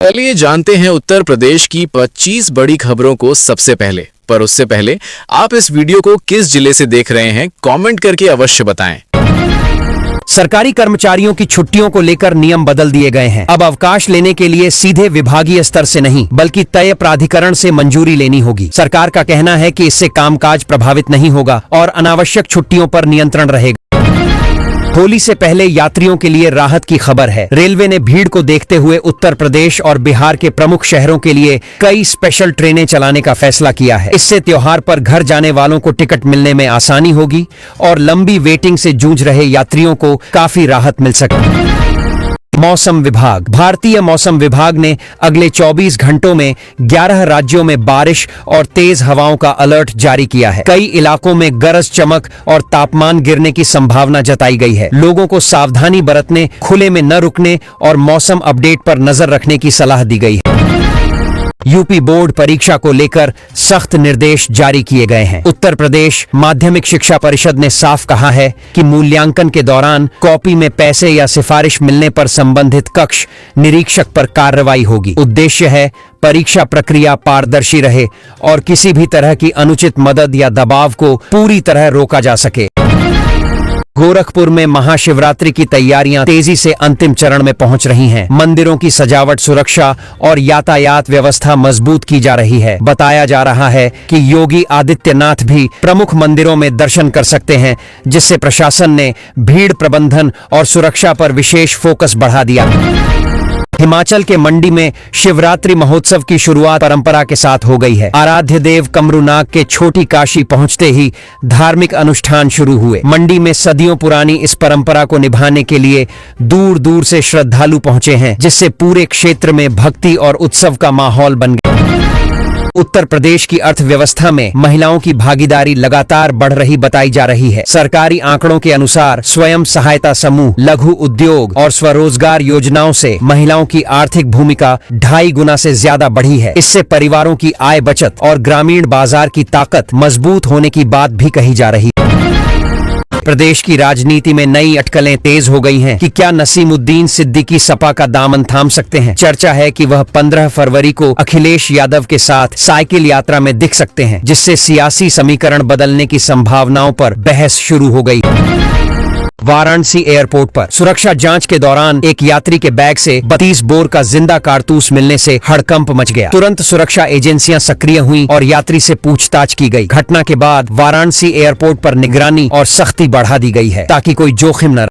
चलिए जानते हैं उत्तर प्रदेश की 25 बड़ी खबरों को सबसे पहले। पर उससे पहले आप इस वीडियो को किस जिले से देख रहे हैं, कमेंट करके अवश्य बताएं। सरकारी कर्मचारियों की छुट्टियों को लेकर नियम बदल दिए गए हैं। अब अवकाश लेने के लिए सीधे विभागीय स्तर से नहीं बल्कि तय प्राधिकरण से मंजूरी लेनी होगी। सरकार का कहना है कि इससे कामकाज प्रभावित नहीं होगा और अनावश्यक छुट्टियों पर नियंत्रण रहेगा। होली से पहले यात्रियों के लिए राहत की खबर है। रेलवे ने भीड़ को देखते हुए उत्तर प्रदेश और बिहार के प्रमुख शहरों के लिए कई स्पेशल ट्रेनें चलाने का फैसला किया है। इससे त्योहार पर घर जाने वालों को टिकट मिलने में आसानी होगी और लंबी वेटिंग से जूझ रहे यात्रियों को काफी राहत मिल सकेगी। मौसम विभाग। भारतीय मौसम विभाग ने अगले 24 घंटों में 11 राज्यों में बारिश और तेज हवाओं का अलर्ट जारी किया है। कई इलाकों में गरज चमक और तापमान गिरने की संभावना जताई गई है। लोगों को सावधानी बरतने, खुले में न रुकने और मौसम अपडेट पर नजर रखने की सलाह दी गई है। यूपी बोर्ड परीक्षा को लेकर सख्त निर्देश जारी किए गए हैं। उत्तर प्रदेश माध्यमिक शिक्षा परिषद ने साफ कहा है कि मूल्यांकन के दौरान कॉपी में पैसे या सिफारिश मिलने पर संबंधित कक्ष निरीक्षक पर कार्रवाई होगी। उद्देश्य है परीक्षा प्रक्रिया पारदर्शी रहे और किसी भी तरह की अनुचित मदद या दबाव को पूरी तरह रोका जा सके। गोरखपुर में महाशिवरात्रि की तैयारियां तेजी से अंतिम चरण में पहुंच रही हैं। मंदिरों की सजावट, सुरक्षा और यातायात व्यवस्था मजबूत की जा रही है। बताया जा रहा है कि योगी आदित्यनाथ भी प्रमुख मंदिरों में दर्शन कर सकते हैं, जिससे प्रशासन ने भीड़ प्रबंधन और सुरक्षा पर विशेष फोकस बढ़ा दिया। हिमाचल के मंडी में शिवरात्रि महोत्सव की शुरुआत परंपरा के साथ हो गई है। आराध्य देव कमरूनाग के छोटी काशी पहुंचते ही धार्मिक अनुष्ठान शुरू हुए। मंडी में सदियों पुरानी इस परंपरा को निभाने के लिए दूर दूर से श्रद्धालु पहुंचे हैं, जिससे पूरे क्षेत्र में भक्ति और उत्सव का माहौल बन गया। उत्तर प्रदेश की अर्थव्यवस्था में महिलाओं की भागीदारी लगातार बढ़ रही बताई जा रही है। सरकारी आंकड़ों के अनुसार स्वयं सहायता समूह, लघु उद्योग और स्वरोजगार योजनाओं से महिलाओं की आर्थिक भूमिका 2.5 गुना से ज्यादा बढ़ी है। इससे परिवारों की आय बचत और ग्रामीण बाजार की ताकत मजबूत होने की बात भी कही जा रही है। प्रदेश की राजनीति में नई अटकलें तेज हो गई हैं कि क्या नसीमुद्दीन सिद्दीकी सपा का दामन थाम सकते हैं। चर्चा है कि वह 15 फरवरी को अखिलेश यादव के साथ साइकिल यात्रा में दिख सकते हैं, जिससे सियासी समीकरण बदलने की संभावनाओं पर बहस शुरू हो गई। वाराणसी एयरपोर्ट पर सुरक्षा जांच के दौरान एक यात्री के बैग से 32 बोर का जिंदा कारतूस मिलने से हड़कंप मच गया। तुरंत सुरक्षा एजेंसियां सक्रिय हुईं और यात्री से पूछताछ की गई। घटना के बाद वाराणसी एयरपोर्ट पर निगरानी और सख्ती बढ़ा दी गई है ताकि कोई जोखिम न।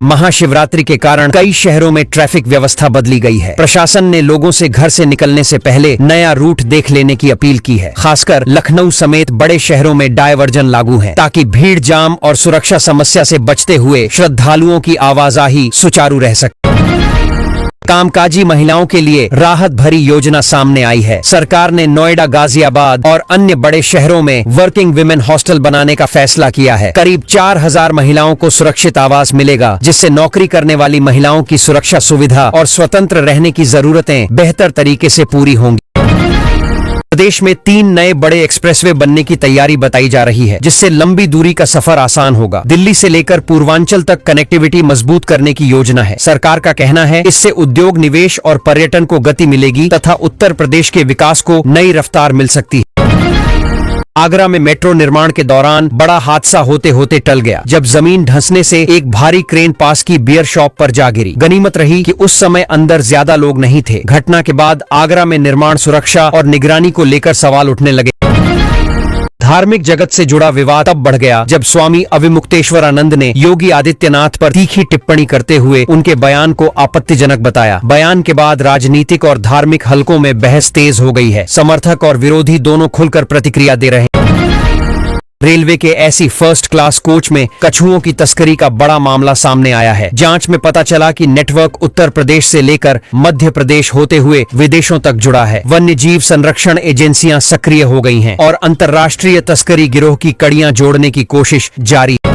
महाशिवरात्रि के कारण कई शहरों में ट्रैफिक व्यवस्था बदली गई है। प्रशासन ने लोगों से घर से निकलने से पहले नया रूट देख लेने की अपील की है। खासकर लखनऊ समेत बड़े शहरों में डायवर्जन लागू है ताकि भीड़ जाम और सुरक्षा समस्या से बचते हुए श्रद्धालुओं की आवाजाही सुचारू रह सके। कामकाजी महिलाओं के लिए राहत भरी योजना सामने आई है। सरकार ने नोएडा, गाजियाबाद और अन्य बड़े शहरों में वर्किंग विमेन हॉस्टल बनाने का फैसला किया है। करीब 4000 महिलाओं को सुरक्षित आवास मिलेगा, जिससे नौकरी करने वाली महिलाओं की सुरक्षा सुविधा और स्वतंत्र रहने की जरूरतें बेहतर तरीके से पूरी होंगी। प्रदेश में 3 नए बड़े एक्सप्रेसवे बनने की तैयारी बताई जा रही है, जिससे लंबी दूरी का सफर आसान होगा। दिल्ली से लेकर पूर्वांचल तक कनेक्टिविटी मजबूत करने की योजना है। सरकार का कहना है इससे उद्योग, निवेश और पर्यटन को गति मिलेगी तथा उत्तर प्रदेश के विकास को नई रफ्तार मिल सकती है। आगरा में मेट्रो निर्माण के दौरान बड़ा हादसा होते होते टल गया, जब जमीन धंसने से एक भारी क्रेन पास की बियर शॉप पर जा गिरी। गनीमत रही कि उस समय अंदर ज्यादा लोग नहीं थे। घटना के बाद आगरा में निर्माण सुरक्षा और निगरानी को लेकर सवाल उठने लगे। धार्मिक जगत से जुड़ा विवाद तब बढ़ गया जब स्वामी अविमुक्तेश्वरानंद ने योगी आदित्यनाथ पर तीखी टिप्पणी करते हुए उनके बयान को आपत्तिजनक बताया। बयान के बाद राजनीतिक और धार्मिक हलकों में बहस तेज हो गई है। समर्थक और विरोधी दोनों खुलकर प्रतिक्रिया दे रहे हैं। रेलवे के ऐसी फर्स्ट क्लास कोच में कछुओं की तस्करी का बड़ा मामला सामने आया है। जांच में पता चला कि नेटवर्क उत्तर प्रदेश से लेकर मध्य प्रदेश होते हुए विदेशों तक जुड़ा है। वन्य जीव संरक्षण एजेंसियां सक्रिय हो गई हैं और अंतर्राष्ट्रीय तस्करी गिरोह की कड़ियां जोड़ने की कोशिश जारी है।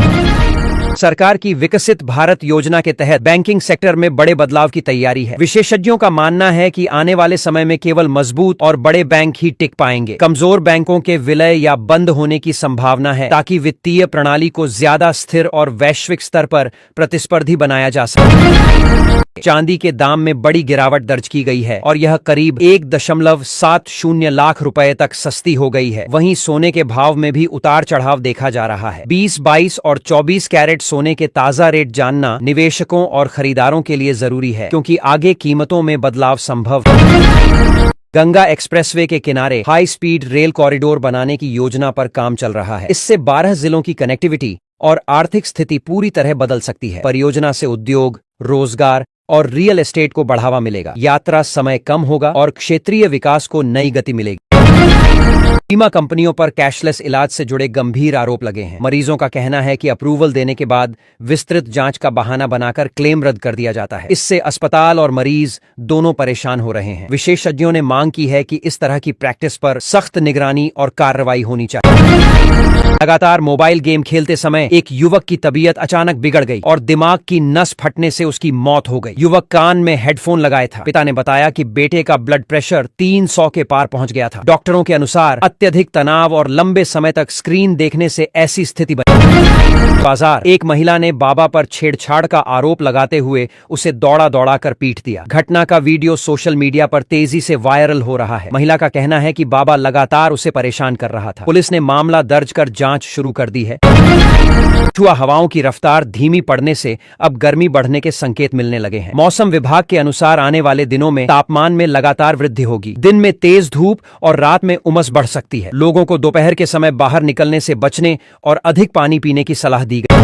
सरकार की विकसित भारत योजना के तहत बैंकिंग सेक्टर में बड़े बदलाव की तैयारी है। विशेषज्ञों का मानना है कि आने वाले समय में केवल मजबूत और बड़े बैंक ही टिक पाएंगे। कमजोर बैंकों के विलय या बंद होने की संभावना है, ताकि वित्तीय प्रणाली को ज्यादा स्थिर और वैश्विक स्तर पर प्रतिस्पर्धी बनाया जा सके। चांदी के दाम में बड़ी गिरावट दर्ज की गई है और यह करीब 1.70 लाख रुपए तक सस्ती हो गई है। वहीं सोने के भाव में भी उतार चढ़ाव देखा जा रहा है। 20, 22 और 24 कैरेट सोने के ताजा रेट जानना निवेशकों और खरीदारों के लिए जरूरी है, क्योंकि आगे कीमतों में बदलाव संभव है। गंगा एक्सप्रेसवे के किनारे हाई स्पीड रेल कॉरिडोर बनाने की योजना पर काम चल रहा है। इससे 12 जिलों की कनेक्टिविटी और आर्थिक स्थिति पूरी तरह बदल सकती है। परियोजना से उद्योग, रोजगार और रियल एस्टेट को बढ़ावा मिलेगा। यात्रा समय कम होगा और क्षेत्रीय विकास को नई गति मिलेगी। बीमा कंपनियों पर कैशलेस इलाज से जुड़े गंभीर आरोप लगे हैं। मरीजों का कहना है कि अप्रूवल देने के बाद विस्तृत जांच का बहाना बनाकर क्लेम रद्द कर दिया जाता है। इससे अस्पताल और मरीज दोनों परेशान हो रहे हैं। विशेषज्ञों ने मांग की है कि इस तरह की प्रैक्टिस पर सख्त निगरानी और कार्रवाई होनी चाहिए। लगातार मोबाइल गेम खेलते समय एक युवक की तबीयत अचानक बिगड़ गई और दिमाग की नस फटने से उसकी मौत हो गई। युवक कान में हेडफोन लगाए था। पिता ने बताया कि बेटे का ब्लड प्रेशर 300 के पार पहुंच गया था। डॉक्टरों के अनुसार अत्यधिक तनाव और लंबे समय तक स्क्रीन देखने से ऐसी स्थिति बनी। बाजार एक महिला ने बाबा पर छेड़छाड़ का आरोप लगाते हुए उसे दौड़ा दौड़ा कर पीट दिया। घटना का वीडियो सोशल मीडिया पर तेजी से वायरल हो रहा है। महिला का कहना है कि बाबा लगातार उसे परेशान कर रहा था। पुलिस ने मामला दर्ज कर जांच शुरू कर दी है। हवाओं की रफ्तार धीमी पड़ने से अब गर्मी बढ़ने के संकेत मिलने लगे हैं। मौसम विभाग के अनुसार आने वाले दिनों में तापमान में लगातार वृद्धि होगी। दिन में तेज धूप और रात में उमस बढ़ सकती है। लोगों को दोपहर के समय बाहर निकलने से बचने और अधिक पानी पीने की सलाह दी गई।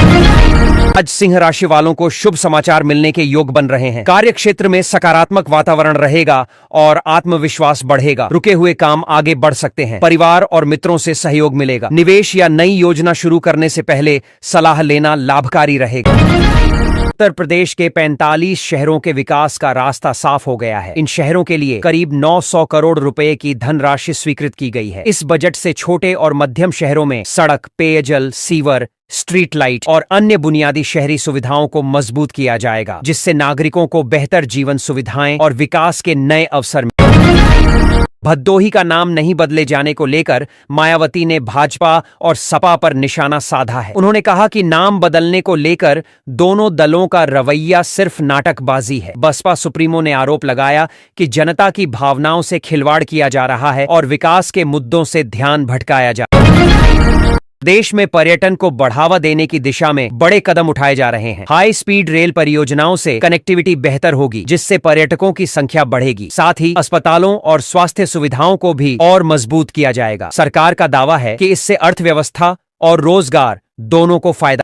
आज सिंह राशि वालों को शुभ समाचार मिलने के योग बन रहे हैं। कार्य क्षेत्र में सकारात्मक वातावरण रहेगा और आत्मविश्वास बढ़ेगा। रुके हुए काम आगे बढ़ सकते हैं। परिवार और मित्रों से सहयोग मिलेगा। निवेश या नई योजना शुरू करने से पहले सलाह लेना लाभकारी रहेगा। उत्तर प्रदेश के 45 शहरों के विकास का रास्ता साफ हो गया है। इन शहरों के लिए करीब 900 करोड़ रुपए की धनराशि स्वीकृत की गई है। इस बजट से छोटे और मध्यम शहरों में सड़क, पेयजल, सीवर, स्ट्रीट लाइट और अन्य बुनियादी शहरी सुविधाओं को मजबूत किया जाएगा, जिससे नागरिकों को बेहतर जीवन सुविधाएं और विकास के नए अवसर मिलेंगे। भदोही का नाम नहीं बदले जाने को लेकर मायावती ने भाजपा और सपा पर निशाना साधा है। उन्होंने कहा कि नाम बदलने को लेकर दोनों दलों का रवैया सिर्फ नाटकबाजी है। बसपा सुप्रीमो ने आरोप लगाया कि जनता की भावनाओं से खिलवाड़ किया जा रहा है और विकास के मुद्दों से ध्यान भटकाया जा रहा है। देश में पर्यटन को बढ़ावा देने की दिशा में बड़े कदम उठाए जा रहे हैं। हाई स्पीड रेल परियोजनाओं से कनेक्टिविटी बेहतर होगी, जिससे पर्यटकों की संख्या बढ़ेगी। साथ ही अस्पतालों और स्वास्थ्य सुविधाओं को भी और मजबूत किया जाएगा। सरकार का दावा है कि इससे अर्थव्यवस्था और रोजगार दोनों को फायदा।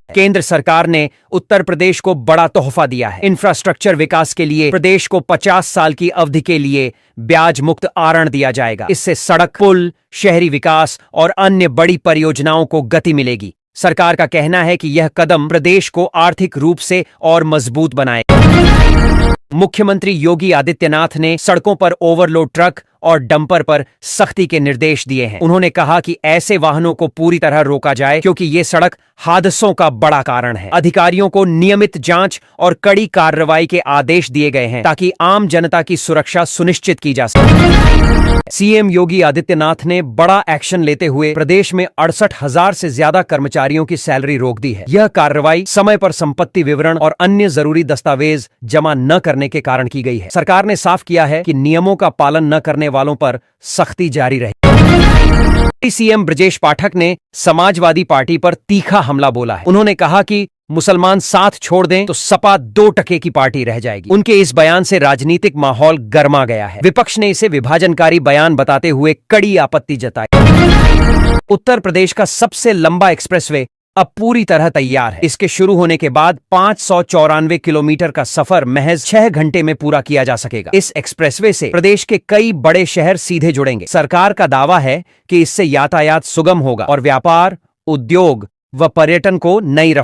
केंद्र सरकार ने उत्तर प्रदेश को बड़ा तोहफा दिया है। इंफ्रास्ट्रक्चर विकास के लिए प्रदेश को 50 साल की अवधि के लिए ब्याज मुक्त आरण दिया जाएगा। इससे सड़क, पुल, शहरी विकास और अन्य बड़ी परियोजनाओं को गति मिलेगी। सरकार का कहना है कि यह कदम प्रदेश को आर्थिक रूप से और मजबूत बनाएगा। मुख्यमंत्री योगी आदित्यनाथ ने सड़कों पर ओवरलोड ट्रक और डंपर पर सख्ती के निर्देश दिए हैं। उन्होंने कहा कि ऐसे वाहनों को पूरी तरह रोका जाए, क्योंकि ये सड़क हादसों का बड़ा कारण है। अधिकारियों को नियमित जांच और कड़ी कार्रवाई के आदेश दिए गए हैं, ताकि आम जनता की सुरक्षा सुनिश्चित की जा सके। सीएम योगी आदित्यनाथ ने बड़ा एक्शन लेते हुए प्रदेश में 68,000 से ज्यादा कर्मचारियों की सैलरी रोक दी है। यह कार्रवाई समय पर संपत्ति विवरण और अन्य जरूरी दस्तावेज जमा न करने के कारण की गई है। सरकार ने साफ किया है कि नियमों का पालन न करने वालों पर सख्ती जारी रहेगी। सीएम ब्रजेश पाठक ने समाजवादी पार्टी पर तीखा हमला बोला है। उन्होंने कहा कि मुसलमान साथ छोड़ दें तो सपा 2 टके की पार्टी रह जाएगी। उनके इस बयान से राजनीतिक माहौल गर्मा गया है। विपक्ष ने इसे विभाजनकारी बयान बताते हुए कड़ी आपत्ति जताई। उत्तर प्रदेश का सबसे लंबा एक्सप्रेसवे अब पूरी तरह तैयार है। इसके शुरू होने के बाद 594 किलोमीटर का सफर महज 6 घंटे में पूरा किया जा सकेगा। इस एक्सप्रेसवे से प्रदेश के कई बड़े शहर सीधे जुड़ेंगे। सरकार का दावा है कि इससे यातायात सुगम होगा और व्यापार, उद्योग व पर्यटन को नई रफ्तार